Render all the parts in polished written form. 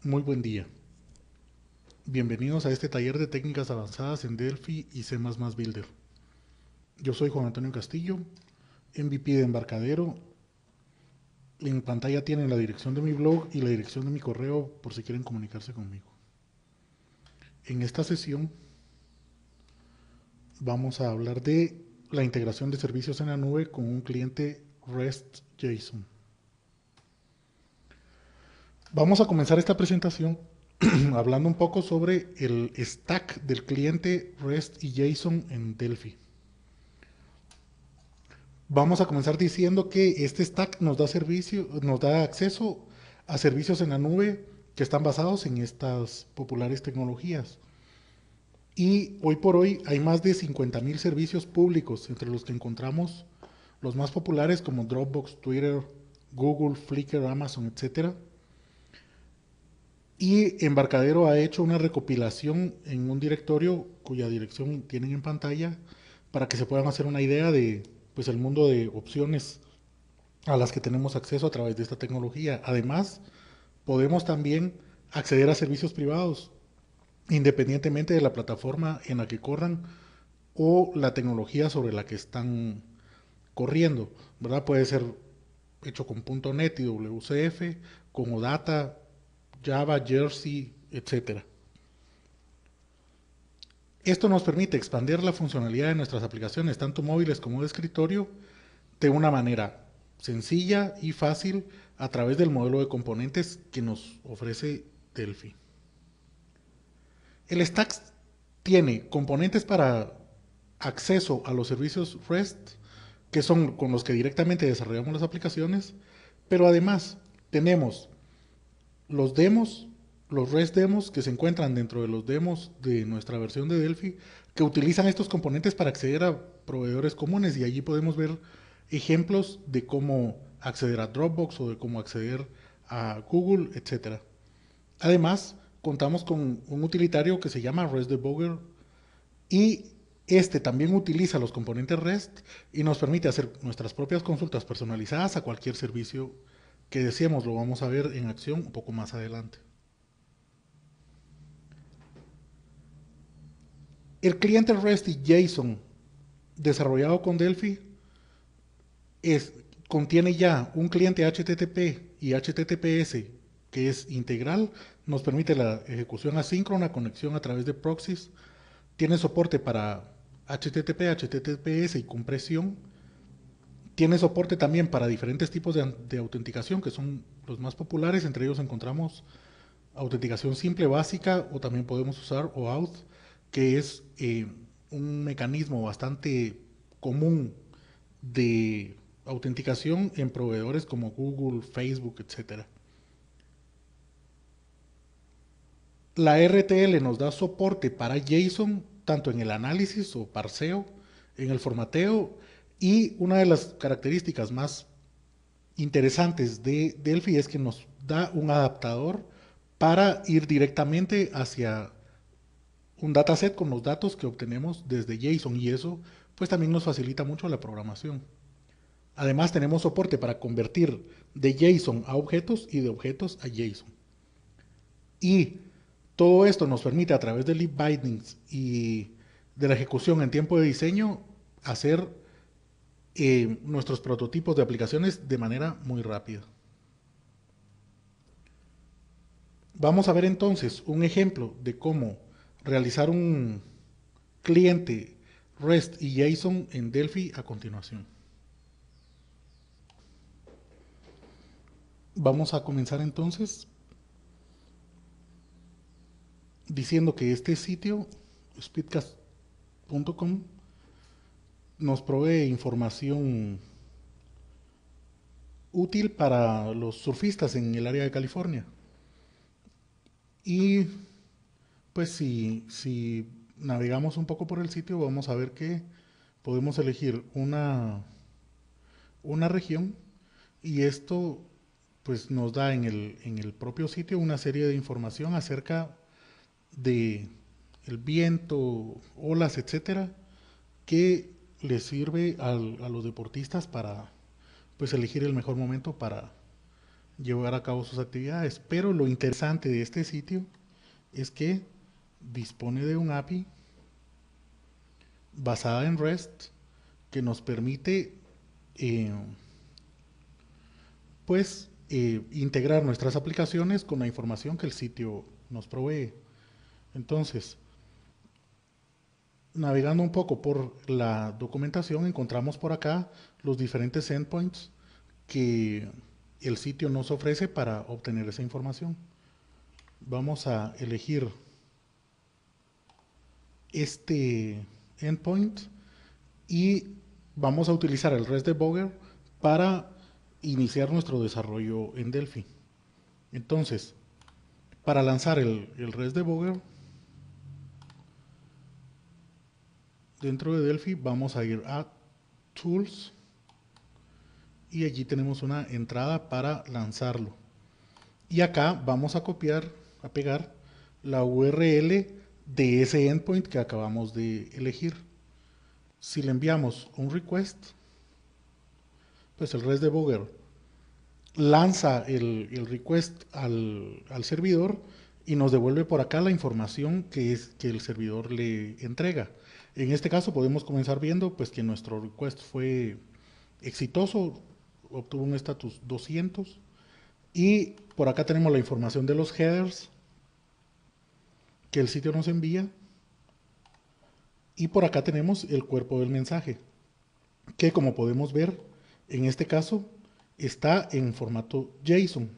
Muy buen día. Bienvenidos a este taller de técnicas avanzadas en Delphi y C++ Builder. Yo soy Juan Antonio Castillo, MVP de Embarcadero. En pantalla tienen la dirección de mi blog y la dirección de mi correo por si quieren comunicarse conmigo. En esta sesión vamos a hablar de la integración de servicios en la nube con un cliente REST JSON. Vamos a comenzar esta presentación hablando un poco sobre el stack del cliente REST y JSON en Delphi. Vamos a comenzar diciendo que este stack nos da acceso a servicios en la nube que están basados en estas populares tecnologías. Y hoy por hoy hay más de 50.000 servicios públicos, entre los que encontramos los más populares como Dropbox, Twitter, Google, Flickr, Amazon, etc. Y Embarcadero ha hecho una recopilación en un directorio cuya dirección tienen en pantalla para que se puedan hacer una idea de pues, el mundo de opciones a las que tenemos acceso a través de esta tecnología. Además, podemos también acceder a servicios privados, independientemente de la plataforma en la que corran o la tecnología sobre la que están corriendo, ¿verdad? Puede ser hecho con .NET y WCF, con OData, Java, Jersey, etcétera. Esto nos permite expandir la funcionalidad de nuestras aplicaciones, tanto móviles como de escritorio, de una manera sencilla y fácil a través del modelo de componentes que nos ofrece Delphi. El stack tiene componentes para acceso a los servicios REST, que son con los que directamente desarrollamos las aplicaciones, pero además tenemos los demos, los REST demos que se encuentran dentro de los demos de nuestra versión de Delphi, que utilizan estos componentes para acceder a proveedores comunes, y allí podemos ver ejemplos de cómo acceder a Dropbox o de cómo acceder a Google, etcétera. Además, contamos con un utilitario que se llama REST Debugger, y este también utiliza los componentes REST y nos permite hacer nuestras propias consultas personalizadas a cualquier servicio que deseemos. Lo vamos a ver en acción un poco más adelante. El cliente REST y JSON desarrollado con Delphi es, contiene ya un cliente HTTP y HTTPS que es integral, nos permite la ejecución asíncrona, conexión a través de proxies, tiene soporte para HTTP, HTTPS y compresión, tiene soporte también para diferentes tipos de autenticación que son los más populares. Entre ellos encontramos autenticación simple, básica, o también podemos usar OAuth, que es un mecanismo bastante común de autenticación en proveedores como Google, Facebook, etcétera. La RTL nos da soporte para JSON, tanto en el análisis o parseo, en el formateo, y una de las características más interesantes de Delphi es que nos da un adaptador para ir directamente hacia un dataset con los datos que obtenemos desde JSON, y eso pues también nos facilita mucho la programación. Además tenemos soporte para convertir de JSON a objetos y de objetos a JSON. Y todo esto nos permite a través de lib bindings y de la ejecución en tiempo de diseño hacer nuestros prototipos de aplicaciones de manera muy rápida. Vamos a ver entonces un ejemplo de cómo realizar un cliente REST y JSON en Delphi a continuación. Vamos a comenzar entonces diciendo que este sitio, speedcast.com, nos provee información útil para los surfistas en el área de California. Y pues si navegamos un poco por el sitio, vamos a ver que podemos elegir una región, y esto pues nos da en el propio sitio una serie de información acerca de el viento, olas, etcétera, que les sirve a los deportistas para pues elegir el mejor momento para llevar a cabo sus actividades. Pero lo interesante de este sitio es que dispone de un API basada en REST que nos permite eh, integrar nuestras aplicaciones con la información que el sitio nos provee. Entonces, navegando un poco por la documentación, encontramos por acá los diferentes endpoints que el sitio nos ofrece para obtener esa información. Vamos a elegir este endpoint y vamos a utilizar el REST debugger para iniciar nuestro desarrollo en Delphi. Entonces, para lanzar el REST debugger, dentro de Delphi vamos a ir a Tools y allí tenemos una entrada para lanzarlo. Y acá vamos a copiar, a pegar la URL de ese endpoint que acabamos de elegir. Si le enviamos un request, pues el REST debugger lanza el request al servidor y nos devuelve por acá la información que el servidor le entrega. En este caso podemos comenzar viendo pues que nuestro request fue exitoso, obtuvo un estatus 200 y por acá tenemos la información de los headers que el sitio nos envía y por acá tenemos el cuerpo del mensaje que, como podemos ver, en este caso está en formato JSON.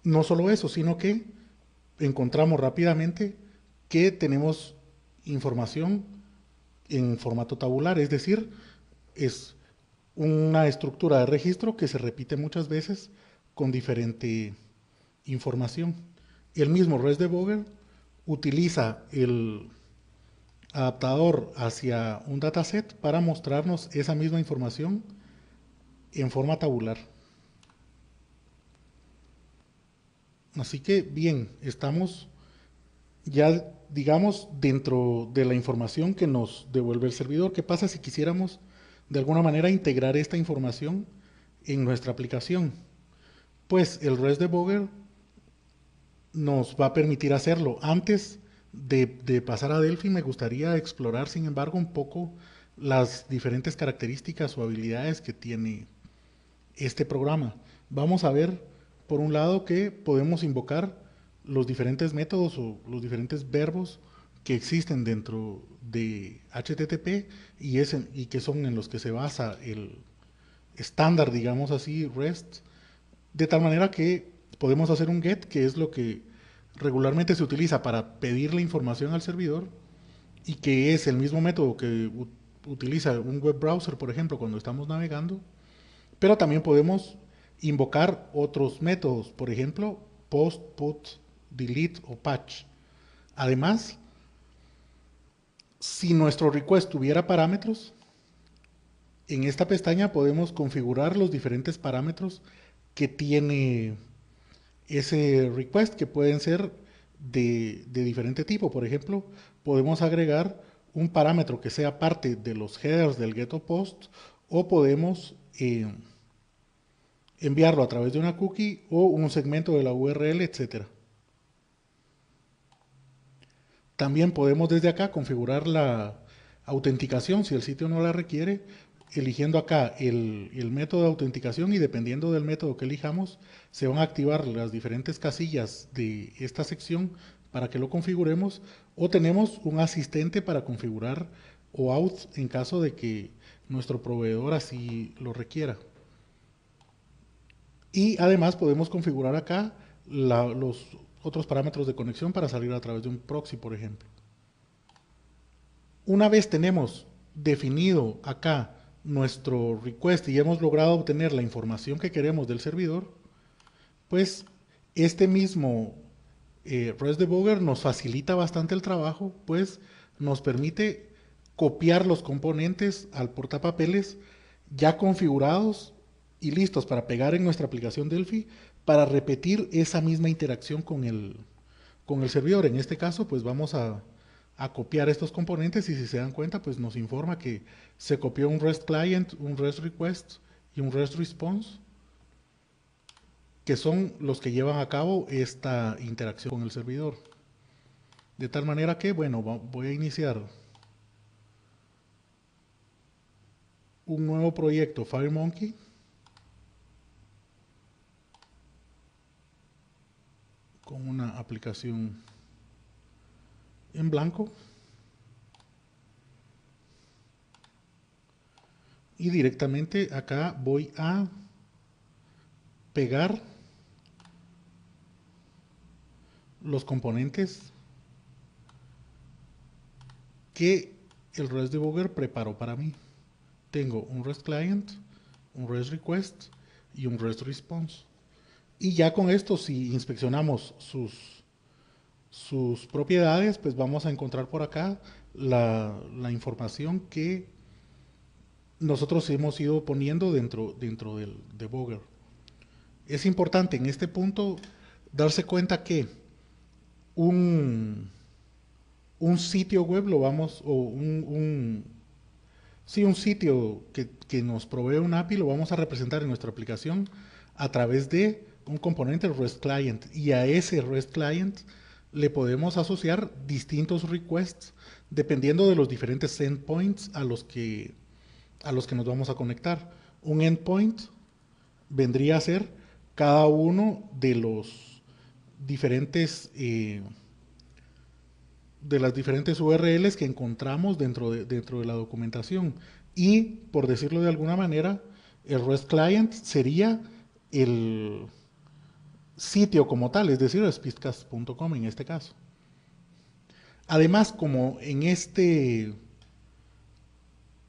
No solo eso, sino que encontramos rápidamente que tenemos información en formato tabular, es decir, es una estructura de registro que se repite muchas veces con diferente información. El mismo REST debugger utiliza el adaptador hacia un dataset para mostrarnos esa misma información en forma tabular. Así que bien, estamos ya, digamos, dentro de la información que nos devuelve el servidor. ¿Qué pasa si quisiéramos de alguna manera integrar esta información en nuestra aplicación? Pues el REST debugger nos va a permitir hacerlo. Antes de pasar a Delphi, me gustaría explorar, sin embargo, un poco las diferentes características o habilidades que tiene este programa. Vamos a ver, por un lado, que podemos invocar los diferentes métodos o los diferentes verbos que existen dentro de HTTP y que son en los que se basa el estándar, digamos así, REST, de tal manera que podemos hacer un GET, que es lo que regularmente se utiliza para pedir la información al servidor y que es el mismo método que utiliza un web browser, por ejemplo, cuando estamos navegando, pero también podemos invocar otros métodos, por ejemplo, post, put, delete o patch. Además, si nuestro request tuviera parámetros, en esta pestaña podemos configurar los diferentes parámetros que tiene ese request, que pueden ser de diferente tipo. Por ejemplo, podemos agregar un parámetro que sea parte de los headers del get o post, o podemos enviarlo a través de una cookie o un segmento de la URL, etc. También podemos desde acá configurar la autenticación si el sitio no la requiere, eligiendo acá el método de autenticación, y dependiendo del método que elijamos, se van a activar las diferentes casillas de esta sección para que lo configuremos, o tenemos un asistente para configurar OAuth en caso de que nuestro proveedor así lo requiera. Y además podemos configurar acá los otros parámetros de conexión para salir a través de un proxy, por ejemplo. Una vez tenemos definido acá nuestro request y hemos logrado obtener la información que queremos del servidor, pues este mismo REST debugger nos facilita bastante el trabajo, pues nos permite copiar los componentes al portapapeles ya configurados y listos para pegar en nuestra aplicación Delphi para repetir esa misma interacción con el servidor. En este caso, pues vamos a copiar estos componentes y si se dan cuenta, pues nos informa que se copió un REST client, un REST request y un REST response. que son los que llevan a cabo esta interacción con el servidor. De tal manera que, bueno, voy a iniciar un nuevo proyecto FireMonkey con una aplicación en blanco y directamente acá voy a pegar los componentes que el REST Debugger preparó para mí. Tengo un REST Client, un REST Request y un REST Response. Y ya con esto, si inspeccionamos sus propiedades, pues vamos a encontrar por acá la información que nosotros hemos ido poniendo dentro del debugger. Es importante en este punto darse cuenta que un, un sitio web lo vamos, o sí, un sitio que nos provee un API lo vamos a representar en nuestra aplicación a través de un componente REST Client, y a ese REST Client le podemos asociar distintos requests dependiendo de los diferentes endpoints a los que nos vamos a conectar. Un endpoint vendría a ser cada uno de los diferentes de las diferentes URLs que encontramos dentro de la documentación. Y, por decirlo de alguna manera, el REST Client sería el sitio como tal, es decir, speedcast.com en este caso. Además, como en este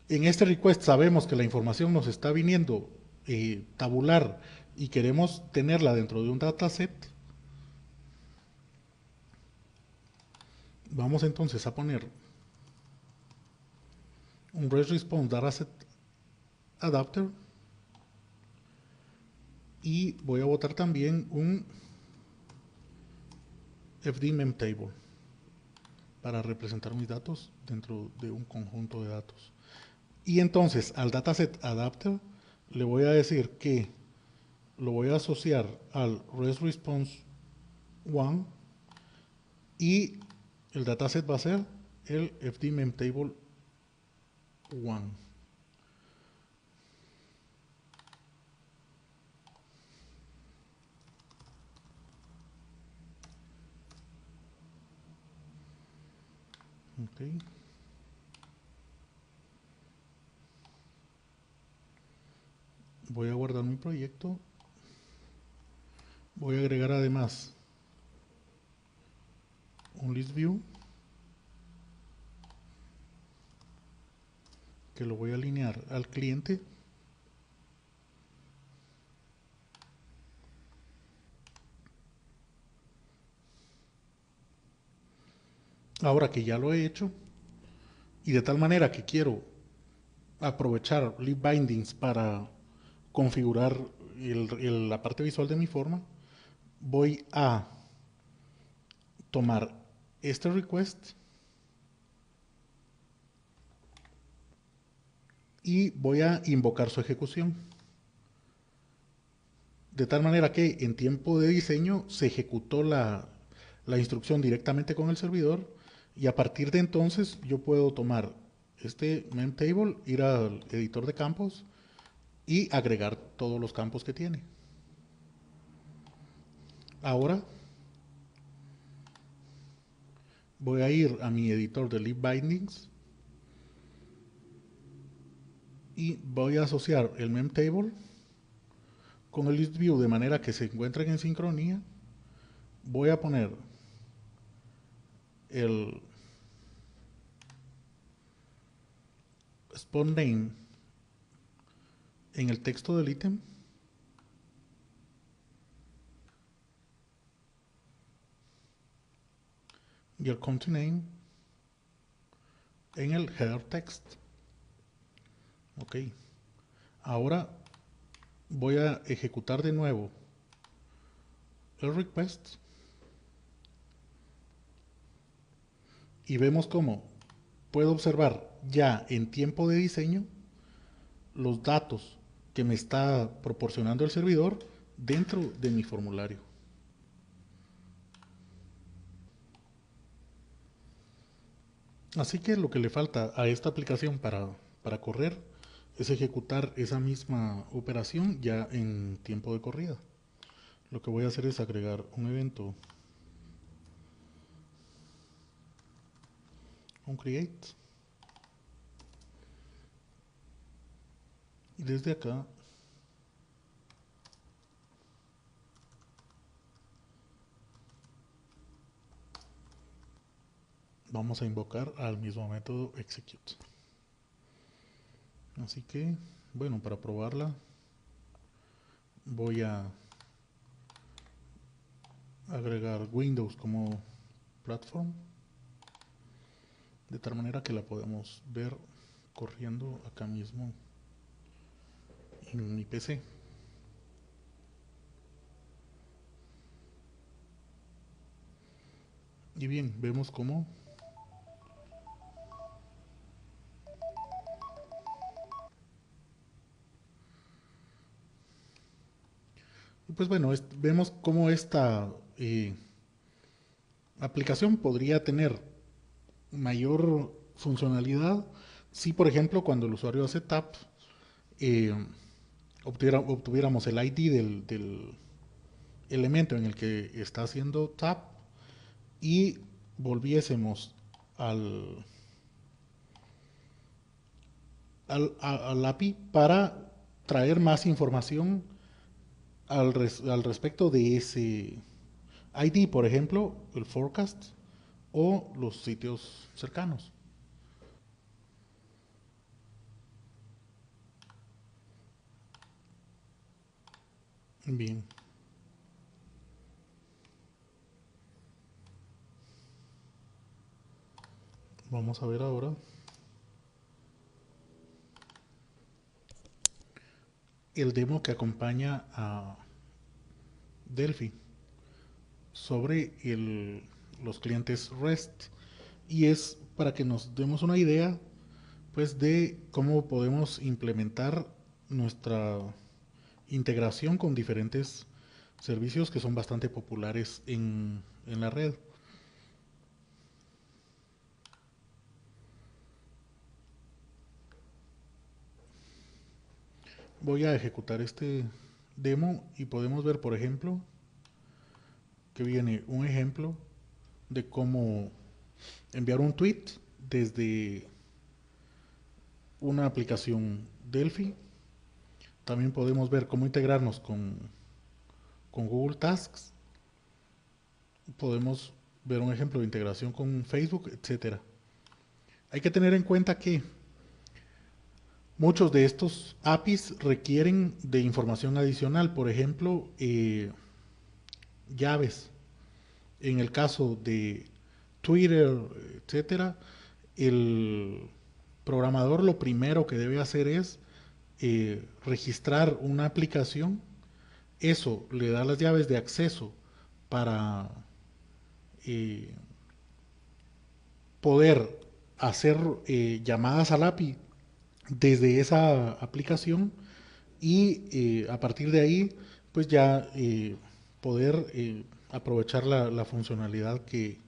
request sabemos que la información nos está viniendo tabular y queremos tenerla dentro de un dataset, vamos entonces a poner un REST Response Dataset Adapter y voy a botar también un FD Memtable para representar mis datos dentro de un conjunto de datos. Y entonces al dataset adapter le voy a decir que lo voy a asociar al REST Response 1 y el dataset va a ser el FD Memtable 1. Okay. Voy a guardar mi proyecto. Voy a agregar además un list view que lo voy a alinear al cliente. Ahora que ya lo he hecho y de tal manera que quiero aprovechar lib bindings para configurar la parte visual de mi forma, voy a tomar este request y voy a invocar su ejecución. De tal manera que en tiempo de diseño se ejecutó la instrucción directamente con el servidor, y a partir de entonces yo puedo tomar este memtable, ir al editor de campos y agregar todos los campos que tiene. Ahora voy a ir a mi editor de lib bindings y voy a asociar el memtable con el list view de manera que se encuentren en sincronía. Voy a poner el spawn name en el texto del ítem y el country name en el header text. Ok. Ahora voy a ejecutar de nuevo el request y vemos cómo puedo observar ya en tiempo de diseño los datos que me está proporcionando el servidor dentro de mi formulario. Así que lo que le falta a esta aplicación para correr es ejecutar esa misma operación ya en tiempo de corrida. Lo que voy a hacer es agregar un evento, un create, y desde acá vamos a invocar al mismo método execute. Así que, bueno, para probarla voy a agregar Windows como platform, de tal manera que la podemos ver corriendo acá mismo en mi PC. Y bien, vemos cómo pues bueno, vemos cómo esta aplicación podría tener mayor funcionalidad si, por ejemplo, cuando el usuario hace tap, eh, obtuviéramos el ID del elemento en el que está haciendo tap y volviésemos al, al API para traer más información al respecto de ese ID, por ejemplo, el forecast o los sitios cercanos. Bien, vamos a ver ahora el demo que acompaña a Delphi sobre los clientes REST, y es para que nos demos una idea pues de cómo podemos implementar nuestra integración con diferentes servicios que son bastante populares en la red. Voy a ejecutar este demo y podemos ver, por ejemplo, que viene un ejemplo de cómo enviar un tweet desde una aplicación Delphi. También podemos ver cómo integrarnos con Google Tasks. Podemos ver un ejemplo de integración con Facebook, etcétera. Hay que tener en cuenta que muchos de estos APIs requieren de información adicional, por ejemplo, llaves. En el caso de Twitter, etcétera, el programador lo primero que debe hacer es registrar una aplicación. Eso le da las llaves de acceso para eh, poder hacer llamadas al API desde esa aplicación y a partir de ahí pues ya poder aprovechar la funcionalidad que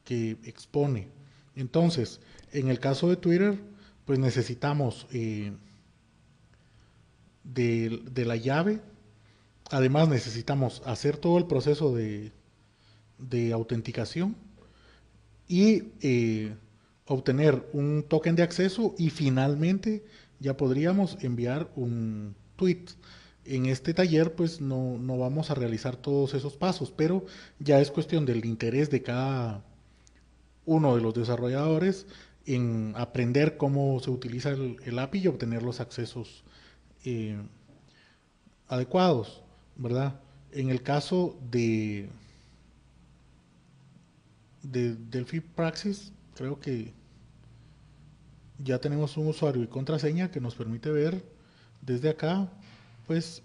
expone. Entonces, en el caso de Twitter, pues necesitamos de la llave. Además, necesitamos hacer todo el proceso de autenticación y obtener un token de acceso, y finalmente ya podríamos enviar un tweet. En este taller pues no vamos a realizar todos esos pasos, pero ya es cuestión del interés de cada uno de los desarrolladores en aprender cómo se utiliza el API y obtener los accesos eh, adecuados, ¿verdad? En el caso de Delphi Praxis, creo que ya tenemos un usuario y contraseña que nos permite ver desde acá, pues,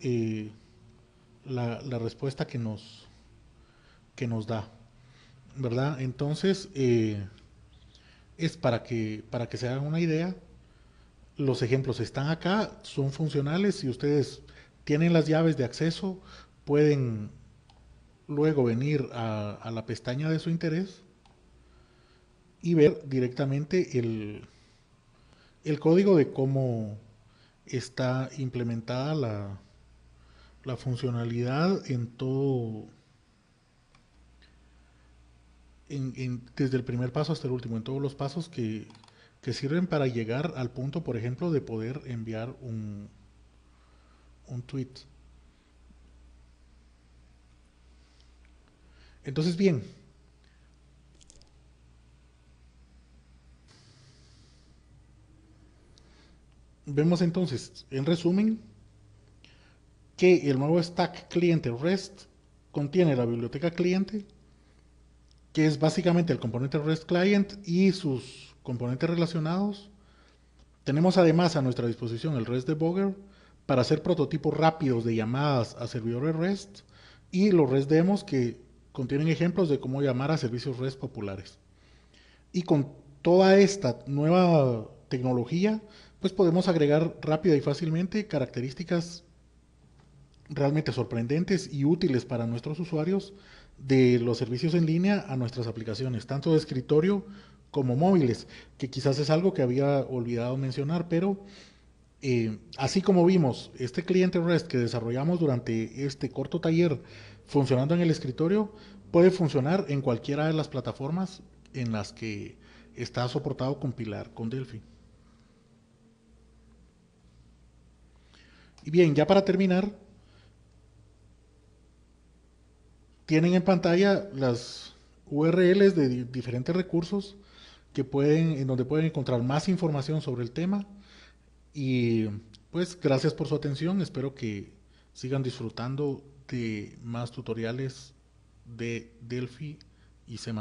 la respuesta que nos da, ¿verdad? Entonces, es para que se hagan una idea. Los ejemplos están acá, son funcionales. Si ustedes tienen las llaves de acceso, pueden luego venir a la pestaña de su interés y ver directamente el código de cómo está implementada la funcionalidad en todo, desde el primer paso hasta el último, en todos los pasos que sirven para llegar al punto, por ejemplo, de poder enviar un tweet. Entonces, bien, vemos entonces, en resumen, que el nuevo stack cliente REST contiene la biblioteca cliente, que es básicamente el componente REST Client y sus componentes relacionados. Tenemos además a nuestra disposición el REST Debugger para hacer prototipos rápidos de llamadas a servidores REST y los REST demos que contienen ejemplos de cómo llamar a servicios REST populares. Y con toda esta nueva tecnología, pues podemos agregar rápida y fácilmente características realmente sorprendentes y útiles para nuestros usuarios de los servicios en línea a nuestras aplicaciones, tanto de escritorio como móviles, que quizás es algo que había olvidado mencionar, pero así como vimos este cliente REST que desarrollamos durante este corto taller funcionando en el escritorio, puede funcionar en cualquiera de las plataformas en las que está soportado compilar con Delphi. Y bien, ya para terminar, tienen en pantalla las URLs de diferentes recursos en donde pueden encontrar más información sobre el tema. Y pues gracias por su atención. Espero que sigan disfrutando de más tutoriales de Delphi y C++.